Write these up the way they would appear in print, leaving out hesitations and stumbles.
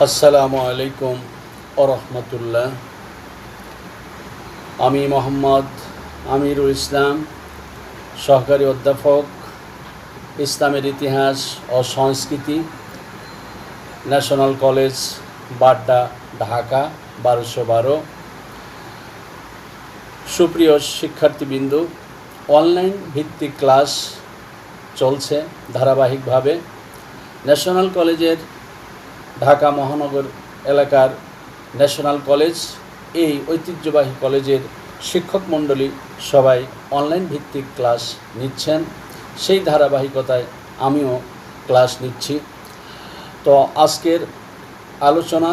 আসসালামু আলাইকুম ওরহমতুল্লাহ। আমি মোহাম্মদ আমিরুল ইসলাম, সহকারী অধ্যাপক, ইসলামের ইতিহাস ও সংস্কৃতি, ন্যাশনাল কলেজ, বাড্ডা, ঢাকা 1212। সুপ্রিয় শিক্ষার্থীবৃন্দ, অনলাইন ভিত্তিক ক্লাস চলছে ধারাবাহিকভাবে। ন্যাশনাল কলেজের ঢাকা মহানগর এলাকার ন্যাশনাল কলেজ, এই ঐতিহ্যবাহী কলেজের শিক্ষক মণ্ডলী সবাই অনলাইন ভিত্তিক ক্লাস নিচ্ছেন। সেই ধারাবাহিকতায় আমিও ক্লাস নিচ্ছি। তো আজকের আলোচনা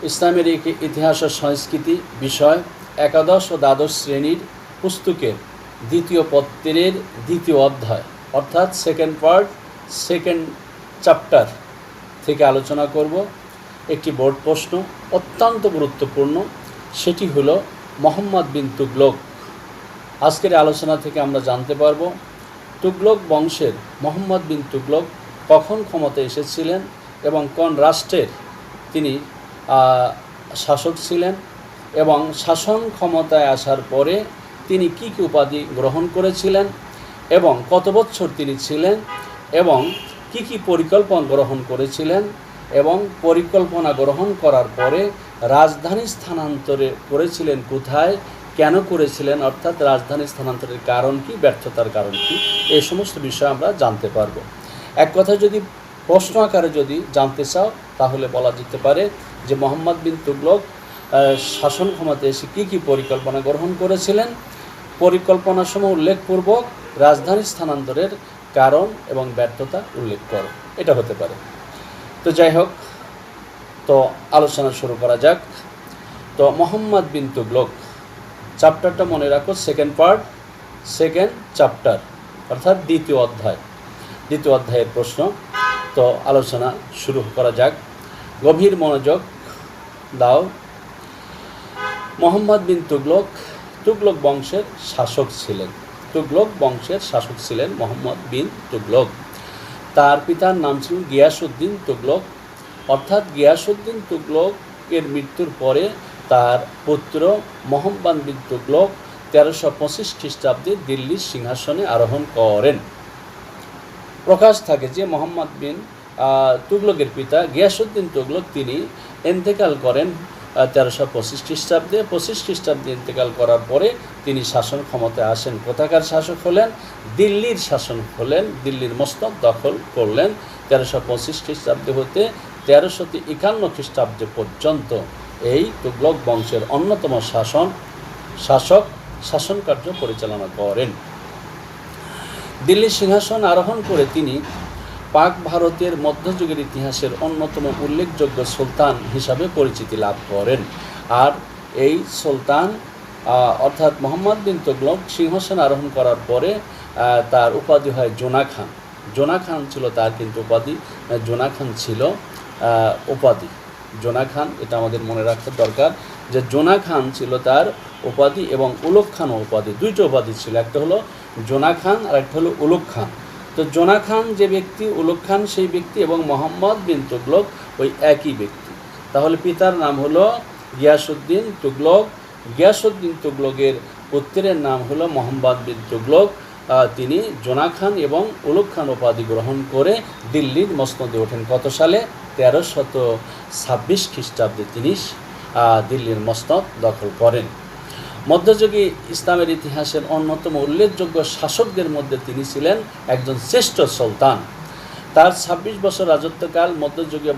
ইসলামের ইতিহাস ও সংস্কৃতি বিষয়, একাদশ ও দ্বাদশ শ্রেণীর পুস্তকের দ্বিতীয় পত্রের দ্বিতীয় অধ্যায়, অর্থাৎ সেকেন্ড পার্ট, সেকেন্ড চ্যাপ্টার থেকে আলোচনা করব। একটি বোর্ড প্রশ্ন অত্যন্ত গুরুত্বপূর্ণ, সেটি হলো মোহাম্মদ বিন তুগলক। আজকের আলোচনা থেকে আমরা জানতে পারব তুগলক বংশের মোহাম্মদ বিন তুগলক কখন ক্ষমতায় এসেছিলেন এবং কোন রাষ্ট্রের তিনি শাসক ছিলেন, এবং শাসন ক্ষমতায় আসার পরে তিনি কী কী উপাধি গ্রহণ করেছিলেন এবং কত বছর তিনি ছিলেন, এবং কী কী পরিকল্পনা গ্রহণ করেছিলেন, এবং পরিকল্পনা গ্রহণ করার পরে রাজধানী স্থানান্তরে করেছিলেন কোথায়, কেন করেছিলেন, অর্থাৎ রাজধানী স্থানান্তরের কারণ কি, ব্যর্থতার কারণ কি, এই সমস্ত বিষয় আমরা জানতে পারব। এক কথা যদি প্রশ্ন আকারে যদি জানতে চাও তাহলে বলা যেতে পারে যে মোহাম্মদ বিন তুগলক শাসন ক্ষমতায় এসে কী কী পরিকল্পনা গ্রহণ করেছিলেন, পরিকল্পনাসমূহ উল্লেখপূর্বক রাজধানী স্থানান্তরের কারণ এবং ব্যর্থতা উল্লেখ করো, এটা হতে পারে। তো যাই হোক, তো আলোচনা শুরু করা যাক। তো মোহাম্মদ বিন তুগলক চ্যাপ্টারটা মনে রাখো, সেকেন্ড পার্ট, সেকেন্ড চ্যাপ্টার, অর্থাৎ দ্বিতীয় অধ্যায়, দ্বিতীয় অধ্যায়ের প্রশ্ন। তো আলোচনা শুরু করা যাক, গভীর মনোযোগ দাও। মোহাম্মদ বিন তুগলক তুগলক বংশের শাসক ছিলেন। তুগলক বংশের শাসক ছিলেন মোহাম্মদ বিন তুগলক। তার পিতার নাম ছিল গিয়াসউদ্দিন তুগলক, অর্থাৎ গিয়াসউদ্দিন তুগলকের মৃত্যুর পরে তার পুত্র মোহাম্মদ বিন তুগলক 1325 খ্রিস্টাব্দে দিল্লির সিংহাসনে আরোহণ করেন। প্রকাশ থাকে যে মোহাম্মদ বিন তুগলকের পিতা গিয়াসউদ্দিন তুগলক তিনি ইন্তেকাল করেন 1325 খ্রিস্টাব্দে। 25 খ্রিস্টাব্দে ইন্তেকাল করার পরে তিনি শাসন ক্ষমতায় আসেন। কোথাকার শাসক হলেন? দিল্লির শাসক হলেন, দিল্লির মসনদ দখল করলেন 1325 খ্রিস্টাব্দে হতে 1351 খ্রিস্টাব্দে পর্যন্ত। এই তুগলক বংশের অন্যতম শাসক শাসন কার্য পরিচালনা করেন। দিল্লির সিংহাসন আরোহণ করে তিনি পাক ভারতের মধ্যযুগের ইতিহাসের অন্যতম উল্লেখযোগ্য সুলতান হিসাবে পরিচিতি লাভ করেন। আর এই সুলতান অর্থাৎ মোহাম্মদ বিন তুগলক সিংহাসন আরোহণ করার পরে তার উপাধি হয় জোনা খান। জোনা খান ছিল তার কিন্তু উপাধি, জোনা খান ছিল উপাধি। জোনা খান, এটা আমাদের মনে রাখতে দরকার যে জোনা খান ছিল তার উপাধি, এবং উলুগ খানও উপাধি। দুইটা উপাধি ছিল, একটা হলো জোনা খান আর একটা হলো উলুগ খান। তো জোনা খান যে ব্যক্তি, উলুগ খান সেই ব্যক্তি, এবং মোহাম্মদ বিন তুগলক ওই একই ব্যক্তি। তাহলে পিতার নাম হলো গিয়াসউদ্দিন তুগলক, গিয়াসউদ্দিন তুগলকের পুত্রের নাম হলো মোহাম্মদ বিন তুগলক। তিনি জোনা খান এবং উলুগ খান উপাধি গ্রহণ করে দিল্লির মসনদে ওঠেন। কত সালে? 1326 খ্রিস্টাব্দে তিনি দিল্লির মসনদ দখল করেন। মধ্যযুগী ইসলামের ইতিহাসের অন্যতম উল্লেখযোগ্য শাসকদের মধ্যে তিনি ছিলেন একজন শ্রেষ্ঠ সুলতান। তার 26 বছর রাজত্বকাল মধ্যযুগীয়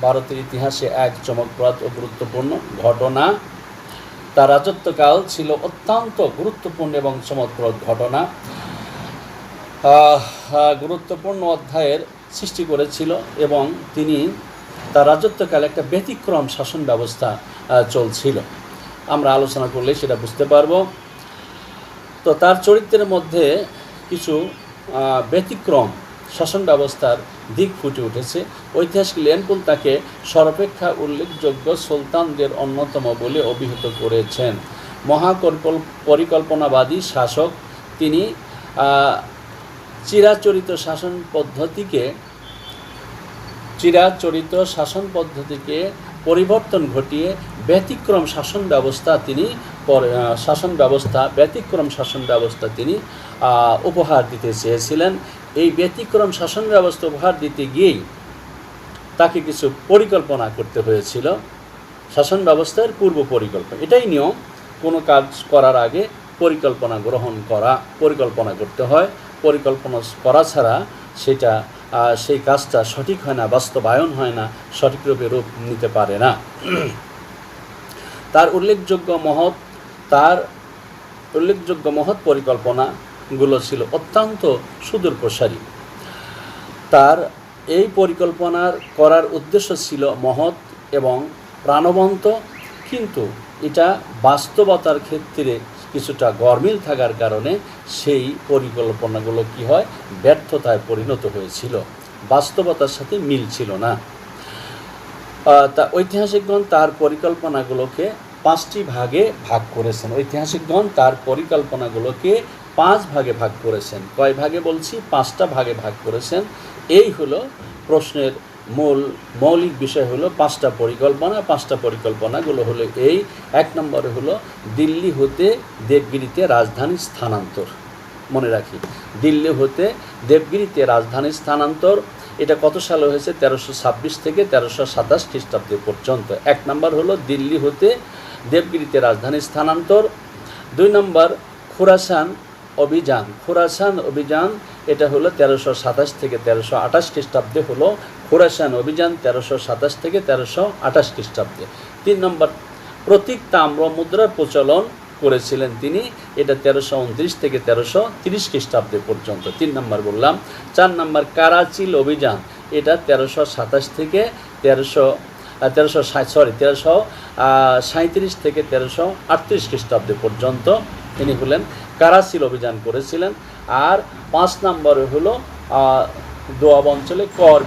ভারতের ইতিহাসে এক চমকপ্রদ ও গুরুত্বপূর্ণ ঘটনা। তার রাজত্বকাল ছিল অত্যন্ত গুরুত্বপূর্ণ এবং চমকপ্রদ ঘটনা, গুরুত্বপূর্ণ অধ্যায়ের সৃষ্টি করেছিল, এবং তিনি তার রাজত্বকালে একটা ব্যতিক্রম শাসন ব্যবস্থা চলছিল। আমরা আলোচনা করলে সেটা বুঝতে পারব। তো তার চরিত্রের মধ্যে কিছু ব্যতিক্রম শাসন ব্যবস্থার দিক ফুটে উঠেছে। ঐতিহাসিক লেনকুল তাকে সর্বাপেক্ষা উল্লেখযোগ্য সুলতানদের অন্যতম বলে অভিহিত করেছেন। পরিকল্পনাবাদী শাসক তিনি। চিরাচরিত শাসন পদ্ধতিকে চিরাচরিত শাসন পদ্ধতিকে পরিবর্তন ঘটিয়ে ব্যতিক্রম শাসন ব্যবস্থা তিনি উপহার দিতে চেয়েছিলেন। এই ব্যতিক্রম শাসন ব্যবস্থা উপহার দিতে গিয়েই তাকে কিছু পরিকল্পনা করতে হয়েছিল, শাসন ব্যবস্থার পূর্ব পরিকল্পনা। এটাই নিয়ম, কোনো কাজ করার আগে পরিকল্পনা করতে হয়। পরিকল্পনা করা ছাড়া সেই কাজটা সঠিক হয় না, বাস্তবায়ন হয় না, সঠিকরূপে রূপ নিতে পারে না। তার উল্লেখযোগ্য মহৎ পরিকল্পনাগুলো ছিল অত্যন্ত সুদূরপ্রসারী। তার এই পরিকল্পনার করার উদ্দেশ্য ছিল মহৎ এবং প্রাণবন্ত, কিন্তু এটা বাস্তবতার ক্ষেত্রে কিছুটা গরমিল থাকার কারণে সেই পরিকল্পনাগুলো কি হয়, ব্যর্থতায় পরিণত হয়েছিল, বাস্তবতার সাথে মিল ছিল না। তা ঐতিহাসিকগণ তার পরিকল্পনাগুলোকে 5টি ভাগে ভাগ করেছেন। পাঁচ ভাগে ভাগ করেছেন। কয় ভাগে বলছি? 5টা ভাগে ভাগ করেছেন। এই হলো প্রশ্নের মৌলিক বিষয় হলো 5টা পরিকল্পনা। 5টা পরিকল্পনাগুলো হলো এই। 1 নম্বরে হলো দিল্লি হতে দেবগিরিতে রাজধানী স্থানান্তর। মনে রাখি, দিল্লি হতে দেবগিরিতে রাজধানী স্থানান্তর। এটা কত সালে হয়েছে? 1326 থেকে 1327 খ্রিস্টাব্দে পর্যন্ত। 1 নম্বর হলো দিল্লি হতে দেবগিরিতে রাজধানী স্থানান্তর। 2 নম্বর খোরাসান অভিযান। এটা হলো 1327 থেকে 1328 খ্রিস্টাব্দে হলো খোরাসান অভিযান, 1327 থেকে 1328 খ্রিস্টাব্দে। 3 নম্বর প্রতীক তাম্র মুদ্রার প্রচলন করেছিলেন তিনি, এটা 1329 থেকে 1330 খ্রিস্টাব্দে পর্যন্ত। 3 নম্বর বললাম। 4 নম্বর কারাচিল অভিযান, এটা 1327 থেকে 1337 থেকে 1338 খ্রিস্টাব্দে পর্যন্ত তিনি হলেন কারাচিল অভিযান করেছিলেন। আর 5 নম্বরে হলো দোয়াব অঞ্চলে কর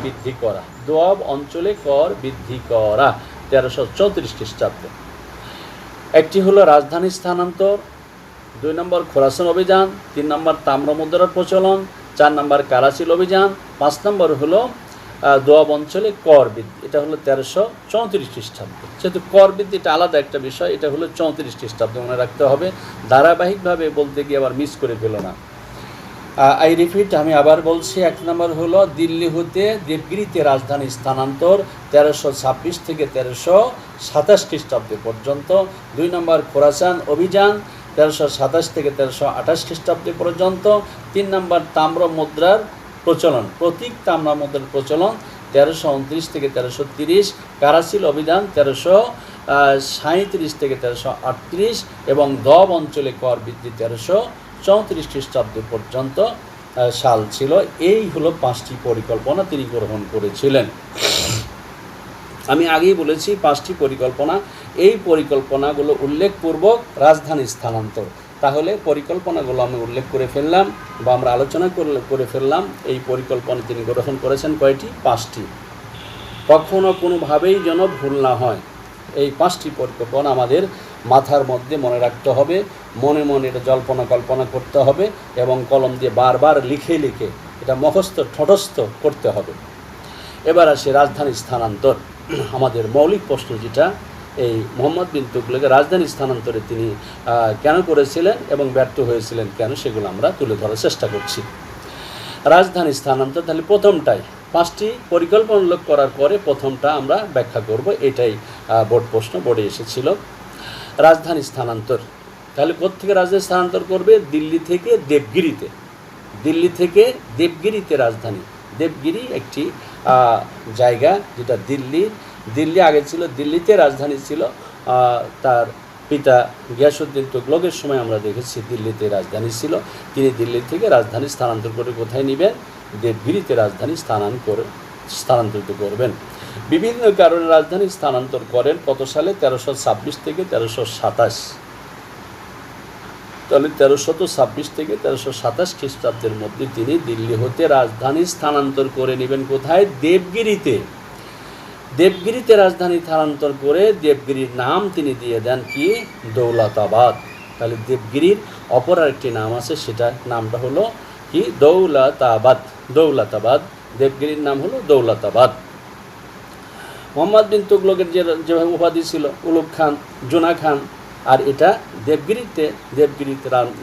বৃদ্ধি করা 1334 খ্রিস্টাব্দে। একটি হলো রাজধানী স্থানান্তর, 2 নম্বর খোরাসান অভিযান, 3 নম্বর তাম্র মুদ্রার প্রচলন, 4 নম্বর কারাচিল অভিযান, 5 নম্বর হলো দোয়াব অঞ্চলে কর বৃদ্ধি, এটা হলো 1334 খ্রিস্টাব্দে। যেহেতু কর বৃদ্ধি এটা আলাদা একটা বিষয়, এটা হলো 34 খ্রিস্টাব্দে মনে রাখতে হবে, ধারাবাহিকভাবে বলতে গিয়ে আবার মিস করে ফেলো না। আই রিপিট, আমি আবার বলছি। 1 নম্বর হলো দিল্লি হতে দেবগিরিতে রাজধানী স্থানান্তর 1326 থেকে 1327 খ্রিস্টাব্দে পর্যন্ত। 2 নম্বর খোরাসান অভিযান 1327 থেকে 1328 খ্রিস্টাব্দে পর্যন্ত। 3 নম্বর তাম্র মুদ্রার প্রচলন, প্রতীক তাম্র মুদ্রার প্রচলন 1329 থেকে 1330। কারাচিল অভিযান 1337 থেকে 1338 এবং দোয়াব অঞ্চলে কর বৃদ্ধি 1334 খ্রিস্টাব্দে পর্যন্ত সাল ছিল। এই হলো 5টি পরিকল্পনা তিনি গ্রহণ করেছিলেন। আমি আগেই বলেছি 5টি পরিকল্পনা। এই পরিকল্পনাগুলো উল্লেখপূর্বক রাজধানী স্থানান্তর। তাহলে পরিকল্পনাগুলো আমি উল্লেখ করে ফেললাম বা আমরা আলোচনা করে ফেললাম। এই পরিকল্পনা তিনি গ্রহণ করেছেন কয়টি? 5টি। কখনো কোনোভাবেই যেন ভুল না হয়, এই 5টি পরিকল্পনা আমাদের মাথার মধ্যে মনে রাখতে হবে, মনে মনে এটা কল্পনা করতে হবে এবং কলম দিয়ে বারবার লিখে এটা ঠটস্থ করতে হবে। এবার আসে রাজধানী স্থানান্তর। আমাদের মৌলিক প্রশ্ন যেটা, এই মোহাম্মদ বিন তুগলকের রাজধানী স্থানান্তরে তিনি কেন করেছিলেন এবং ব্যর্থ হয়েছিলেন কেন, সেগুলো আমরা তুলে ধরার চেষ্টা করছি। রাজধানী স্থানান্তর, তাহলে প্রথমটাই 5টি পরিকল্পনা উল্লেখ করার পরে প্রথমটা আমরা ব্যাখ্যা করব। এটাই বোর্ডে এসেছিল। রাজধানী স্থানান্তর, তাহলে কোত্থেকে রাজধানী স্থানান্তর করবে? দিল্লি থেকে দেবগিরিতে রাজধানী। দেবগিরি একটি জায়গা যেটা দিল্লি আগে ছিল, দিল্লিতে রাজধানী ছিল। তার পিতা গিয়াসউদ্দিন তুগলকের সময় আমরা দেখেছি দিল্লিতে রাজধানী ছিল। তিনি দিল্লি থেকে রাজধানী স্থানান্তর করে কোথায় নেবেন? দেবগিরিতে রাজধানী স্থানান্তরিত করবেন। বিভিন্ন কারণে রাজধানী স্থানান্তর করেন কত সালে? 1326 থেকে 1327। তাহলে 1326 থেকে 1327 খ্রিস্টাব্দের মধ্যে তিনি দিল্লি হতে রাজধানী স্থানান্তর করে নেবেন কোথায়? দেবগিরিতে রাজধানী স্থানান্তর করে দেবগিরির নাম তিনি দিয়ে দেন কি? দৌলতাবাদ। তাহলে দেবগিরির অপর আরেকটি নাম আছে, সেটা নামটা হলো কি? দৌলতাবাদ। দেবগিরির নাম হলো দৌলতাবাদ। মোহাম্মদ বিন তুগলকের যেভাবে উপাধি ছিল উলুগ খান, জোনা খান, আর এটা দেবগিরিতে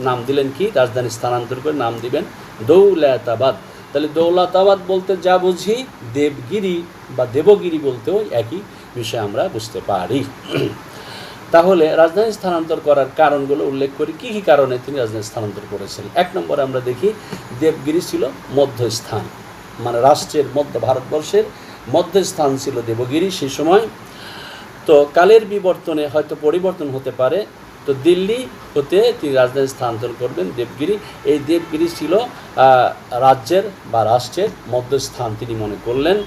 নাম দিলেন কি, রাজধানী স্থানান্তর করে নাম দিবেন দৌলতাবাদ। তাহলে দৌলতাবাদ বলতে যা বুঝি, দেবগিরি বা দেবগিরি বলতেও একই বিষয় আমরা বুঝতে পারি। তাহলে রাজধানী স্থানান্তর করার কারণগুলো উল্লেখ করি, কী কী কারণে তিনি রাজধানী স্থানান্তর করেছিলেন। 1 নম্বরে আমরা দেখি দেবগিরি ছিল মধ্যস্থান, মানে রাষ্ট্রের ভারতবর্ষের মধ্যস্থান ছিল দেবগিরি সেই সময়। তো কালের বিবর্তনে হয়তো পরিবর্তন হতে পারে, তো দিল্লি হতে তিনি রাজধানী স্থানান্তর করবেন দেবগিরি। এই দেবগিরি ছিল রাজ্যের বা রাষ্ট্রের মধ্যস্থান তিনি মনে করলেন।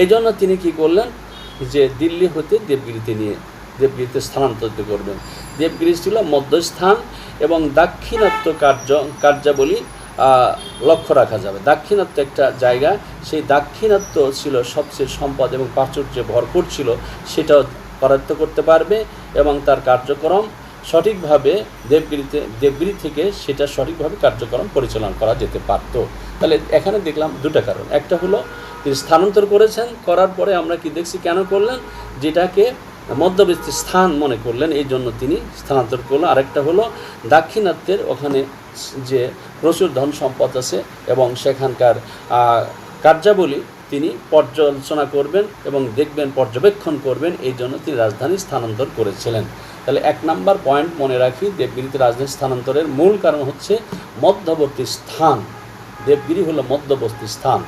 এই জন্য তিনি কী করলেন, যে দিল্লি হতে দেবগিরিতে স্থানান্তরিত করবেন। দেবগিরি ছিল মধ্যস্থান এবং দাক্ষিণাত্য কার্যাবলী লক্ষ্য রাখা যাবে। দাক্ষিণাত্য একটা জায়গা, সেই দাক্ষিণাত্য ছিল সবচেয়ে সম্পদ এবং প্রাচুর্যে ভরপুর ছিল, সেটাও করায়ত্ত করতে পারবে এবং তার কার্যক্রম সঠিকভাবে দেবগিরি থেকে সেটা সঠিকভাবে কার্যক্রম পরিচালনা করা যেতে পারত। তাহলে এখানে দেখলাম দুটা কারণ, একটা হলো তিনি স্থানান্তর করেছেন, করার পরে আমরা কি দেখছি কেন করলেন, যেটাকে মধ্যবর্তী স্থান মনে করলেন, এই জন্য তিনি স্থানান্তর করলেন। আরেকটা হলো দাক্ষিণাত্যের ওখানে যে প্রচুর ধন সম্পদ আছে এবং সেখানকার কার্যাবলী তিনি পর্যালোচনা করবেন এবং দেখবেন, পর্যবেক্ষণ করবেন, এই জন্য তিনি রাজধানী স্থানান্তর করেছিলেন। তাহলে 1 নম্বর পয়েন্ট মনে রাখি, দেবগিরিতে রাজধানী স্থানান্তরের মূল কারণ হচ্ছে মধ্যবর্তী স্থান। দেবগিরি হলো মধ্যবর্তী স্থান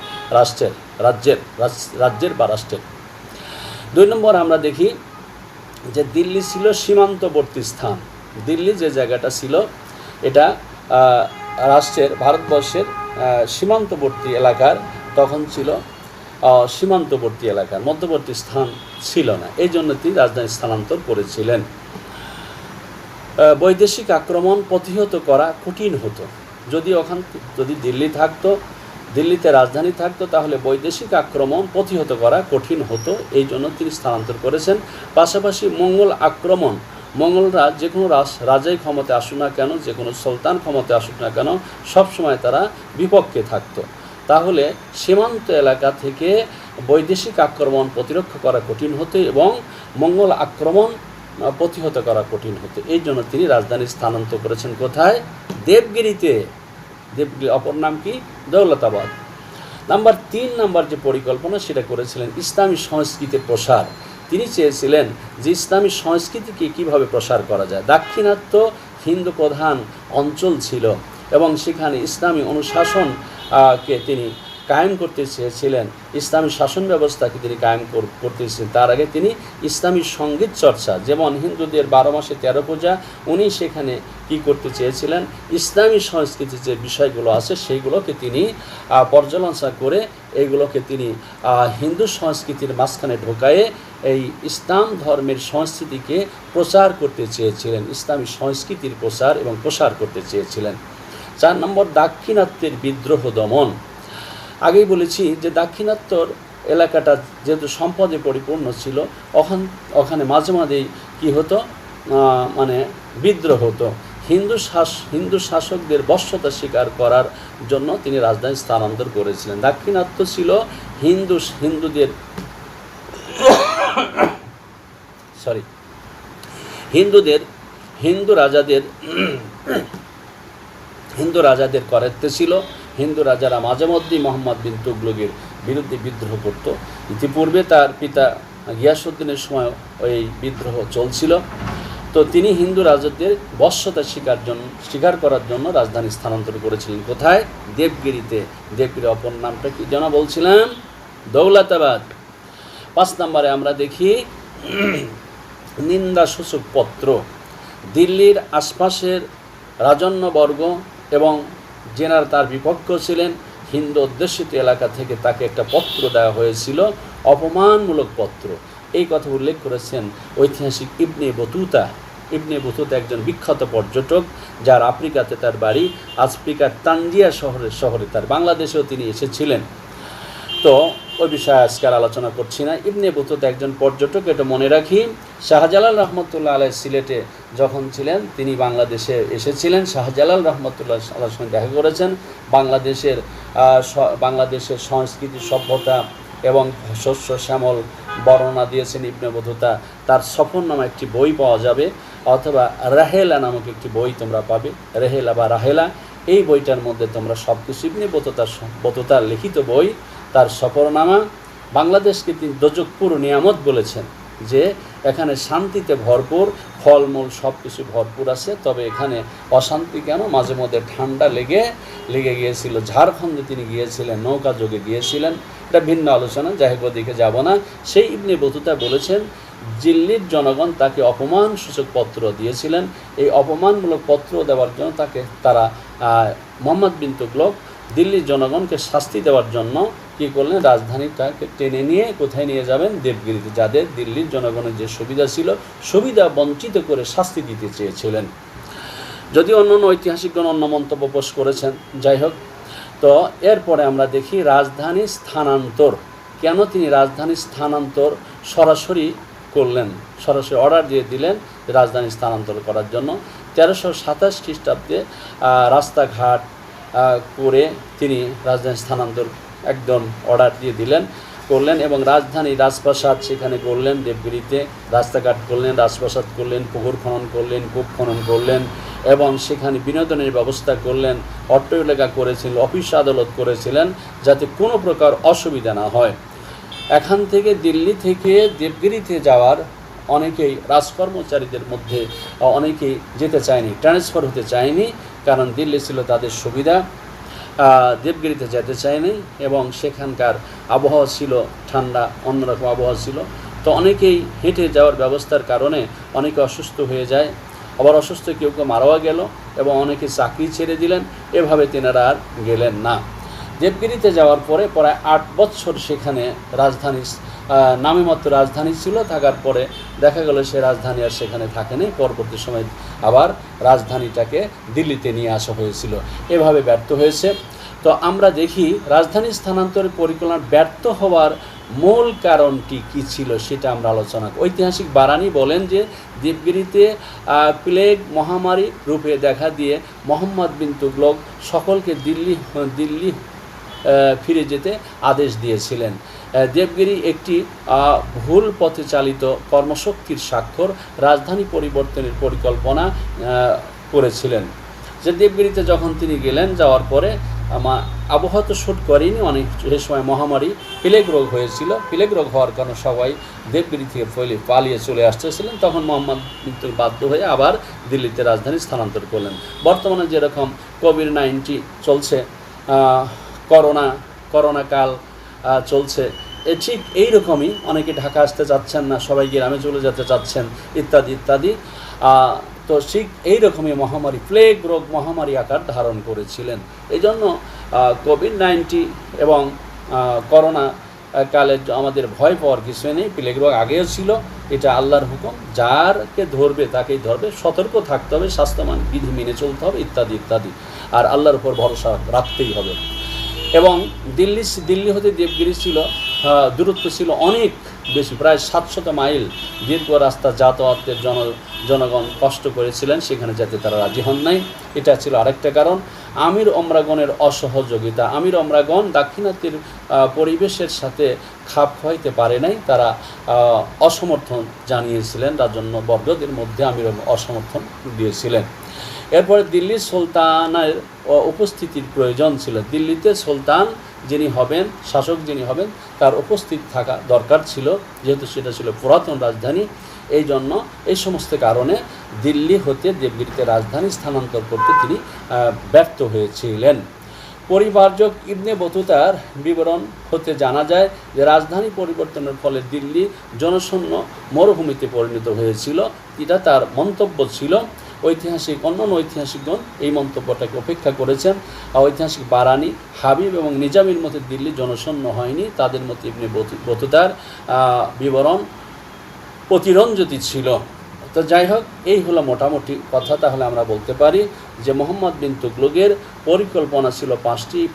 রাজ্যের বা রাষ্ট্রের। 2 নম্বর আমরা দেখি যে দিল্লি ছিল সীমান্তবর্তী স্থান। দিল্লি যে জায়গাটা ছিল এটা রাষ্ট্রের ভারতবর্ষের সীমান্তবর্তী এলাকার, তখন ছিল সীমান্তবর্তী এলাকার, মধ্যবর্তী স্থান ছিল না, এই জন্য তিনি রাজধানী স্থানান্তর করেছিলেন। বৈদেশিক আক্রমণ প্রতিহত করা কঠিন হতো। যদি দিল্লিতে রাজধানী থাকতো তাহলে বৈদেশিক আক্রমণ প্রতিহত করা কঠিন হতো, এই জন্য তিনি স্থানান্তর করেছেন। পাশাপাশি মঙ্গলরা যে কোনো রাজাই ক্ষমতায় আসুক না কেন, যে কোনো সুলতান ক্ষমতায় আসুক না কেন, সবসময় তারা বিপক্ষে থাকতো। তাহলে সীমান্ত এলাকা থেকে বৈদেশিক আক্রমণ প্রতিরক্ষা করা কঠিন হতো এবং মঙ্গল আক্রমণ প্রতিহত করা কঠিন হতো, এই জন্য তিনি রাজধানী স্থানান্তর করেছেন কোথায়, দেবগিরিতে। দেবগিরি অপর নাম কি, দৌলতাবাদ। 3 নম্বর যে পরিকল্পনা সেটা করেছিলেন ইসলামী সংস্কৃতির প্রসার। তিনি চেয়েছিলেন যে ইসলামী সংস্কৃতিকে কীভাবে প্রসার করা যায়। দাক্ষিণাত্য হিন্দু প্রধান অঞ্চল ছিল এবং সেখানে ইসলামী অনুশাসনকে তিনি কায়েম করতে চেয়েছিলেন, ইসলামী শাসন ব্যবস্থাকে তিনি কায়েম করতে চেয়েছিলেন। তার আগে তিনি ইসলামী সঙ্গীত চর্চা, যেমন হিন্দুদের 12 মাসে 13 পূজা, উনি সেখানে কি করতে চেয়েছিলেন, ইসলামী সংস্কৃতির যে বিষয়গুলো আছে সেইগুলোকে তিনি পর্যালোচনা করে এইগুলোকে তিনি হিন্দু সংস্কৃতির মাঝখানে ঢোকায়ে এই ইসলাম ধর্মের সংস্কৃতিকে প্রচার করতে চেয়েছিলেন, ইসলামী সংস্কৃতির প্রচার এবং প্রসার করতে চেয়েছিলেন। 4 নম্বর দাক্ষিণাত্যের বিদ্রোহ দমন। আগেই বলেছি যে দাক্ষিণাত্যর এলাকাটা যেহেতু সম্পদে পরিপূর্ণ ছিল, ওখানে মাঝে মাঝেই কী হতো, মানে বিদ্রোহ হতো। হিন্দু শাসকদের বশ্যতা স্বীকার করার জন্য তিনি রাজধানী স্থানান্তর করেছিলেন। দাক্ষিণাত্য ছিল হিন্দু রাজাদের করায়ত্তে ছিল। হিন্দু রাজারা মাঝে মধ্যেই মোহাম্মদ বিন তুগলকের বিরুদ্ধে বিদ্রোহ করত। ইতিপূর্বে তার পিতা গিয়াসউদ্দিনের সময় ওই বিদ্রোহ চলছিল। তো তিনি হিন্দু রাজাদের বশ্যতা স্বীকার করার জন্য রাজধানী স্থানান্তর করেছিলেন কোথায়, দেবগিরিতে। দেবগিরির অপর নামটা কি যেন বলছিলাম, দৌলতাবাদ। 5 নম্বরে আমরা দেখি নিন্দাসূচক পত্র। দিল্লির আশপাশের রাজন্যবর্গ এবং জেনারা তার বিপক্ষ ছিলেন। হিন্দু অধ্যুষিত এলাকা থেকে তাকে একটা পত্র দেওয়া হয়েছিল, অপমানমূলক পত্র। এই কথা উল্লেখ করেছেন ঐতিহাসিক ইবনে বতুতা। ইবনে বতুতা একজন বিখ্যাত পর্যটক, যার আফ্রিকাতে তার বাড়ি, আফ্রিকার তানজিয়া শহরে তার, বাংলাদেশেও তিনি এসেছিলেন। তো ওই বিষয়ে আজকে আর আলোচনা করছি না। ইবনে বতুতা একজন পর্যটক, এটা মনে রাখি। শাহজালাল রহমতুল্লাহ আলাইহি সিলেটে যখন ছিলেন তিনি বাংলাদেশে এসেছিলেন, শাহজালাল রহমতুল্লাহ আলাইহির সঙ্গে দেখা করেছেন। বাংলাদেশের সংস্কৃতি, সভ্যতা, এবং শস্য শ্যামল বর্ণনা দিয়েছেন ইবনে বতুতা। তার সফরনামা একটি বই পাওয়া যাবে, অথবা রাহেলা নামক একটি বই তোমরা পাবে, রেহেলা বা রাহেলা। এই বইটার মধ্যে তোমরা সব কিছু ইবনে বতুতার লিখিত বই, তার সফরনামা। বাংলাদেশকে তিনি দোজকপুর নিয়ামত বলেছেন, যে এখানে শান্তিতে ভরপুর, ফলমূল সব কিছু ভরপুর আছে, তবে এখানে অশান্তি কেন, মাঝে মধ্যে ঠান্ডা লেগে গিয়েছিল। ঝাড়খণ্ডে তিনি গিয়েছিলেন, নৌকা যোগে গিয়েছিলেন, এটা ভিন্ন আলোচনা, যাই হোক ওদিকে যাব না। সেই ইবনে বতুতা বলেছেন দিল্লির জনগণ তাকে অপমানসূচক পত্র দিয়েছিলেন। এই অপমানমূলক পত্র দেওয়ার জন্য তারা মোহাম্মদ বিন তুগলক দিল্লির জনগণকে শাস্তি দেওয়ার জন্য কী করলেন, রাজধানীটাকে টেনে নিয়ে কোথায় নিয়ে যাবেন, দেবগিরিতে। যাদের দিল্লির জনগণের যে সুবিধা ছিল, সুবিধা বঞ্চিত করে শাস্তি দিতে চেয়েছিলেন। যদিও অন্য ঐতিহাসিকগণ অন্য মন্তব্য পোষ করেছেন, যাই হোক। তো এরপরে আমরা দেখি রাজধানী স্থানান্তর। কেন তিনি রাজধানী স্থানান্তর সরাসরি করলেন, সরাসরি অর্ডার দিয়ে দিলেন রাজধানী স্থানান্তর করার জন্য। 1327 খ্রিস্টাব্দে রাস্তাঘাট করে তিনি রাজধানী স্থানান্তর একদম অর্ডার দিয়ে করলেন, এবং রাজধানী রাজপ্রাসাদ সেখানে করলেন দেবগিরিতে। রাস্তাঘাট করলেন, রাজপ্রাসাদ করলেন, পুকুর খনন করলেন, কূপ খনন করলেন, এবং সেখানে বিনোদনের ব্যবস্থা করলেন, অট্ট এলাকা করেছিলেন, অফিস আদালত করেছিলেন, যাতে কোনো প্রকার অসুবিধা না হয়। এখান থেকে দিল্লি থেকে দেবগিরিতে যাওয়ার অনেকেই রাজকর্মচারীদের মধ্যে অনেকেই যেতে চায়নি, ট্রান্সফার হতে চায়নি, কারণ দিল্লি ছিল তাদের সুবিধা, দেবগিরিতে যেতে চায়নি, এবং সেখানকার আবহাওয়া ছিল ঠান্ডা, অন্যরকম আবহাওয়া ছিল। তো অনেকেই হেঁটে যাওয়ার ব্যবস্থার কারণে অনেকে অসুস্থ হয়ে যায়, আবার অসুস্থ কেউ মারাও গেল, এবং অনেকে চাকরি ছেড়ে দিলেন। এভাবে তেনারা আর গেলেন না। দেবগিরিতে যাওয়ার পরে প্রায় 8 বছর সেখানে রাজধানী নামে মাত্র রাজধানী ছিল, থাকার পরে দেখা গেল সে রাজধানী আর সেখানে থাকেনি। পরবর্তী সময় আবার রাজধানীটাকে দিল্লিতে নিয়ে আসা হয়েছিল, এভাবে ব্যর্থ হয়েছে। তো আমরা দেখি রাজধানী স্থানান্তরের পরিকল্পনা ব্যর্থ হওয়ার মূল কারণটি কী ছিল সেটা আমরা আলোচনা করি। ঐতিহাসিক বারানি বলেন যে দেবগিরিতে প্লেগ মহামারী রূপে দেখা দিয়ে মোহাম্মদ বিন তুগলক সকলকে দিল্লি ফিরে যেতে আদেশ দিয়েছিলেন। দেবগিরি একটি ভুল পথে চালিত কর্মশক্তির স্বাক্ষর রাজধানী পরিবর্তনের পরিকল্পনা করেছিলেন। যে দেবগিরিতে যখন তিনি গেলেন, যাওয়ার পরে আবহাওয়া তো শুট করেনি, অনেক সে সময় মহামারী প্লেগ রোগ হয়েছিল। প্লেগ রোগ হওয়ার কারণে সবাই দেবগিরি থেকে পালিয়ে চলে আসতেছিলেন। তখন মোহাম্মদ বিন বাধ্য হয়ে আবার দিল্লিতে রাজধানী স্থানান্তর করলেন। বর্তমানে যেরকম কোভিড-19 চলছে, করোনা কাল চলছে, ঠিক এইরকমই অনেকে ঢাকা আসতে চাচ্ছেন না, সবাই গ্রামে চলে যেতে চাচ্ছেন, ইত্যাদি ইত্যাদি। তো ঠিক এইরকমই মহামারী, প্লেগ রোগ মহামারী আকার ধারণ করেছিলেন। এই জন্য কোভিড-19 এবং করোনা কালে আমাদের ভয় পাওয়ার কিছু নেই। প্লেগ রোগ আগেও ছিল, এটা আল্লাহর হুকুম, যারকে ধরবে তাকেই ধরবে, সতর্ক থাকতে হবে, স্বাস্থ্যমান বিধি মেনে চলতে হবে, ইত্যাদি ইত্যাদি। আর আল্লাহর উপর ভরসা রাখতেই হবে। এবং দিল্লি হতে দেবগিরি ছিল দূরত্ব ছিল অনেক বেশি, প্রায় 700 মাইল দীর্ঘ রাস্তা, যাতায়াতের জনগণ কষ্ট করেছিলেন, সেখানে যেতে তারা রাজি হন নাই। এটা ছিল আরেকটা কারণ। আমির ওমরাগণের অসহযোগিতা। আমির ওমরাগণ দাক্ষিণাত্যের পরিবেশের সাথে খাপ খাওয়াইতে পারে নাই, তারা অসমর্থন জানিয়েছিলেন। রাজন্যবর্গদের মধ্যে আমির অসমর্থন দিয়েছিলেন। এরপরে দিল্লির সুলতানের উপস্থিতির প্রয়োজন ছিল। দিল্লিতে সুলতান যিনি হবেন, শাসক যিনি হবেন, তার উপস্থিত থাকা দরকার ছিল, যেহেতু সেটা ছিল পুরাতন রাজধানী। এই জন্য এই সমস্ত কারণে দিল্লি হতে দেবগিরিতে রাজধানী স্থানান্তর করতে তিনি ব্যর্থ হয়েছিলেন। পরিবারক ইবনে বতুতার বিবরণ হতে জানা যায় যে রাজধানী পরিবর্তনের ফলে দিল্লি জনশূন্য মরুভূমিতে পরিণত হয়েছিল। এটা তার মন্তব্য ছিল। অন্যান্য ঐতিহাসিকগণ এই মন্তব্যটাকে উপেক্ষা করেছেন। ঐতিহাসিক বারানি, হাবিব এবং নিজামের মতে দিল্লি জনশূন্য হয়নি, তাদের মতে ইবনে বতুতার বিবরণ অতিরঞ্জিত ছিল। তো যাই হোক, এই হলো মোটামুটি কথা। তাহলে আমরা বলতে পারি যে মোহাম্মদ বিন তুগলকের পরিকল্পনা ছিল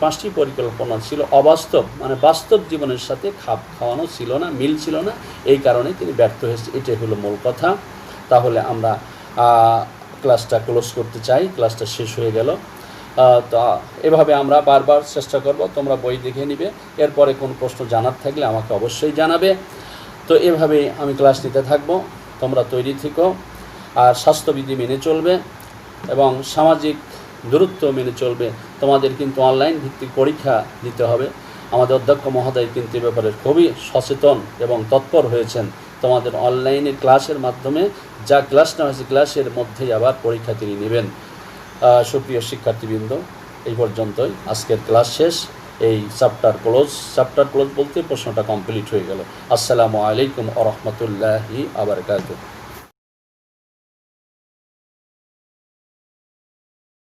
পাঁচটি পরিকল্পনা ছিল অবাস্তব, মানে বাস্তব জীবনের সাথে খাপ খাওয়ানো ছিল না, মিল ছিল না। এই কারণে তিনি ব্যর্থ হয়েছে, এটাই হলো মূল কথা। তাহলে আমরা ক্লাসটা ক্লোজ করতে চাই, ক্লাসটা শেষ হয়ে গেল। তো এভাবে আমরা বারবার চেষ্টা করব, তোমরা বই দেখে নিবে, এরপরে কোনো প্রশ্ন জানার থাকলে আমাকে অবশ্যই জানাবে। তো এভাবে আমি ক্লাস নিতে থাকবো, তোমরা তৈরি থেকো, আর স্বাস্থ্যবিধি মেনে চলবে এবং সামাজিক দূরত্ব মেনে চলবে। তোমাদের কিন্তু অনলাইন ভিত্তিক পরীক্ষা দিতে হবে। আমাদের অধ্যক্ষ মহোদয় কিন্তু এ ব্যাপারে খুবই সচেতন এবং তৎপর হয়েছেন। তোমাদের অনলাইনে ক্লাসের মাধ্যমে যা ক্লাস নেওয়া হয়েছে ক্লাসের মধ্যেই আবার পরীক্ষা তিনি নেবেন। সুপ্রিয় শিক্ষার্থীবৃন্দ, এই পর্যন্তই আজকের ক্লাস শেষ। এই চ্যাপ্টার ক্লোজ বলতে প্রশ্নটা কমপ্লিট হয়ে গেল। আসসালামু আলাইকুম ওয়া রাহমাতুল্লাহি ওয়া বারাকাতুহু।